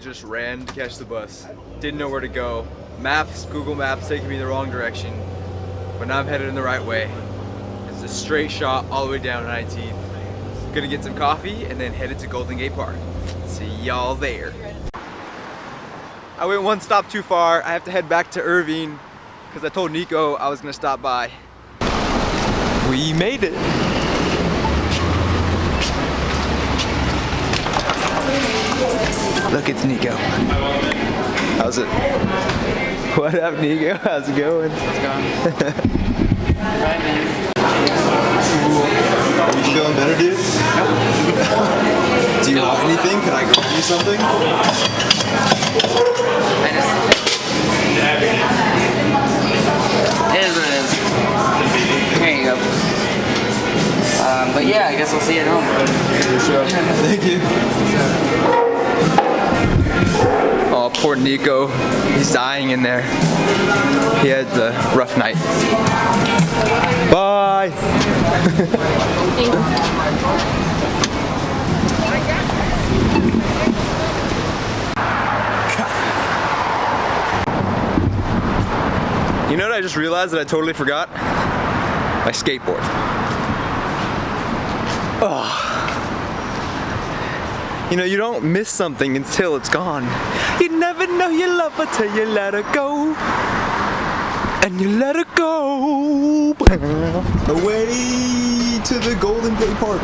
just ran to catch the bus. Didn't know where to go. Google Maps taking me the wrong direction. But now I'm headed in the right way. It's a straight shot all the way down 19th. Gonna get some coffee and then headed to Golden Gate Park. See y'all there. I went one stop too far. I have to head back to Irving because I told Nico I was gonna stop by. We made it. Look, it's Nico. How's it? What up, Nico? How's it going? It's going. Right, man. Are you feeling better, dude? Nope. Do you want anything? Can I go do something? It is what it is. Here you go. But yeah, I guess I'll see you at home. Sure. Thank you. Oh, poor Nico. He's dying in there. He had a rough night. Bye. You know what I just realized that I totally forgot? My skateboard. Oh. You know, you don't miss something until it's gone. You never know you love her till you let her go. And you let her go. Away to the Golden Gate Park.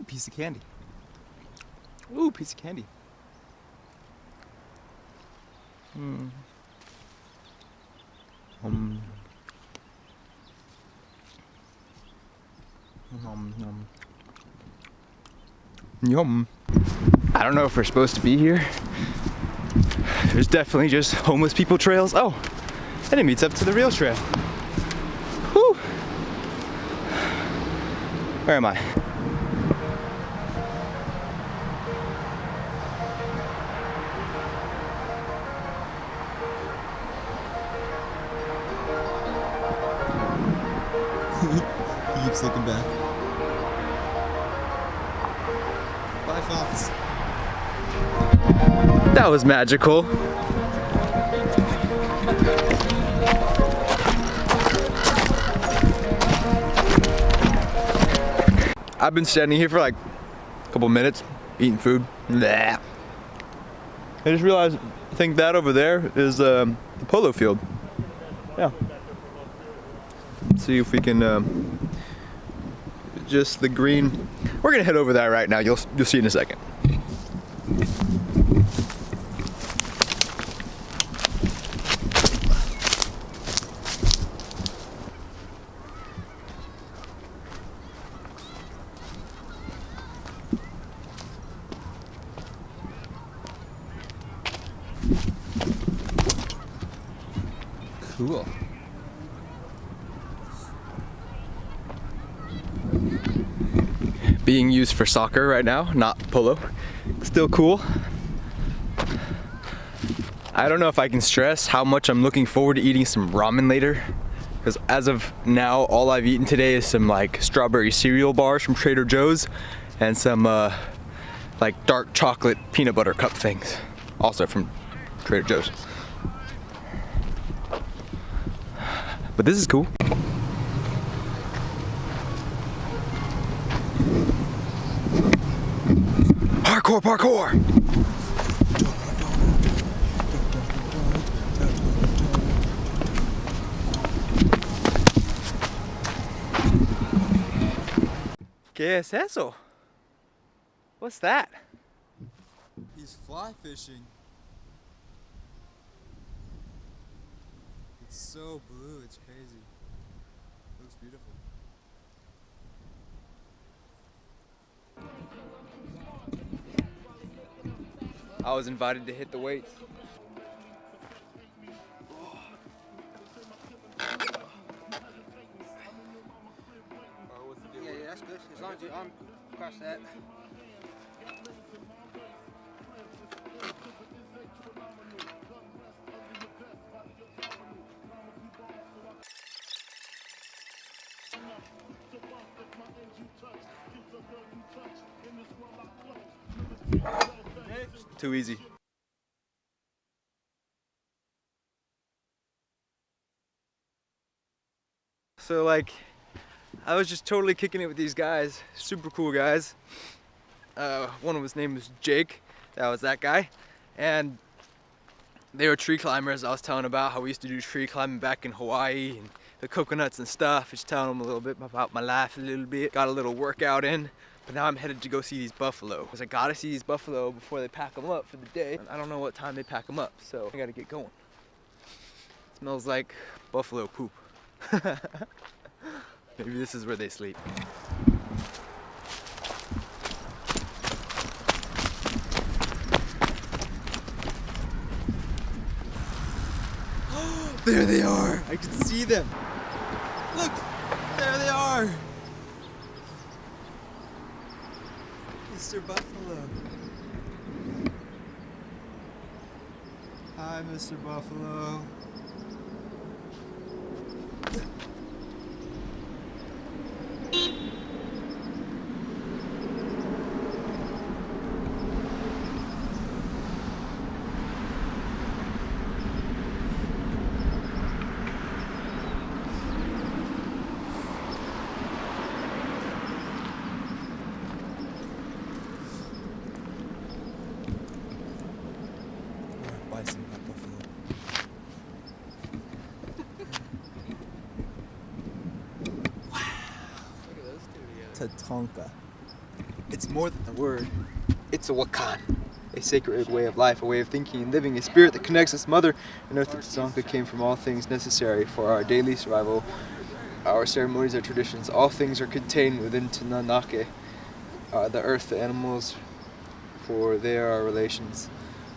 Piece of candy. Ooh, piece of candy. Mm. Yum. I don't know if we're supposed to be here. There's definitely just homeless people trails. Oh, and it meets up to the real trail. Whew. Where am I? He keeps looking back. Bye, Fox. That was magical. I've been standing here for like a couple minutes, eating food. Blah. I just realized, I think that over there is the polo field. Yeah. See if we can just the green. We're gonna head over there right now. You'll see in a second. Cool. Being used for soccer right now, not polo. Still cool. I don't know if I can stress how much I'm looking forward to eating some ramen later. Because as of now, all I've eaten today is some like strawberry cereal bars from Trader Joe's and some like dark chocolate peanut butter cup things, also from Trader Joe's. But this is cool. Parkour, parkour! ¿Qué es eso? What's that? He's fly fishing. It's so blue, it's crazy. Looks beautiful. I was invited to hit the weights. Yeah, that's good. As long as your arm across that. Too easy. So like, I was just totally kicking it with these guys, super cool guys. One of his name was Jake, that was that guy. And they were tree climbers. I was telling about how we used to do tree climbing back in Hawaii and the coconuts and stuff. Just telling them a little bit about my life a little bit. Got a little workout in, but now I'm headed to go see these buffalo. Because I gotta see these buffalo before they pack them up for the day. I don't know what time they pack them up, so I gotta get going. Smells like buffalo poop. Maybe this is where they sleep. There they are! I can see them! Look! There they are! Mr. Buffalo. Hi, Mr. Buffalo. Bison, not buffalo. Look at those two together. Tatanka. It's more than a word. It's a wakan. A sacred way of life, a way of thinking and living, a spirit that connects us. Mother and Earth. The Tatanka came from all things necessary for our daily survival. Our ceremonies, our traditions, all things are contained within Tananake. The earth, the animals, for they are our relations.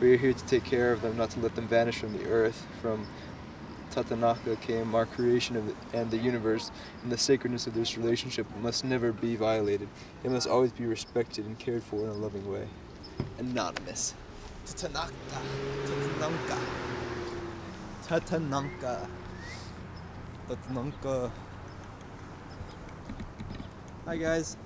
We are here to take care of them, not to let them vanish from the earth. From Tatanaka came our creation and the universe, and the sacredness of this relationship must never be violated. It must always be respected and cared for in a loving way. Anonymous. Tatanaka. Tatananka. Tatananka. Tatananka. Hi guys.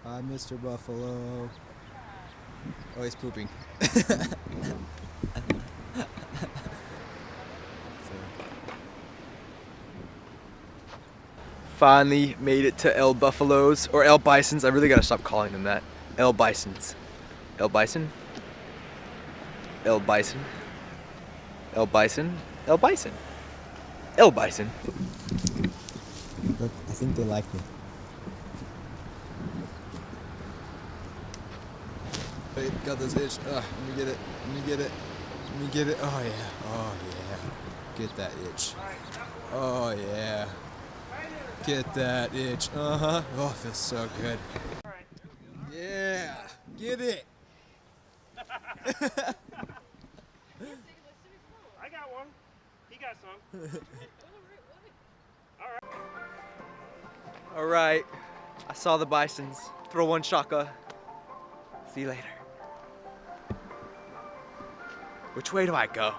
Hi, Mr. Buffalo. Oh, he's pooping. Finally made it to El Buffaloes, or El Bisons. I really gotta stop calling them that. El Bisons. El Bison? El Bison? El Bison? El Bison? El Bison. Look, I think they like me. Wait, got this itch. Let me get it. Let me get it. Let me get it. Oh yeah. Oh yeah. Get that itch. Oh yeah. Get that itch. Uh-huh. Oh, it feels so good. Yeah. Get it. I got one. He got some. All right, I saw the bisons. Throw one shaka. See you later. Which way do I go?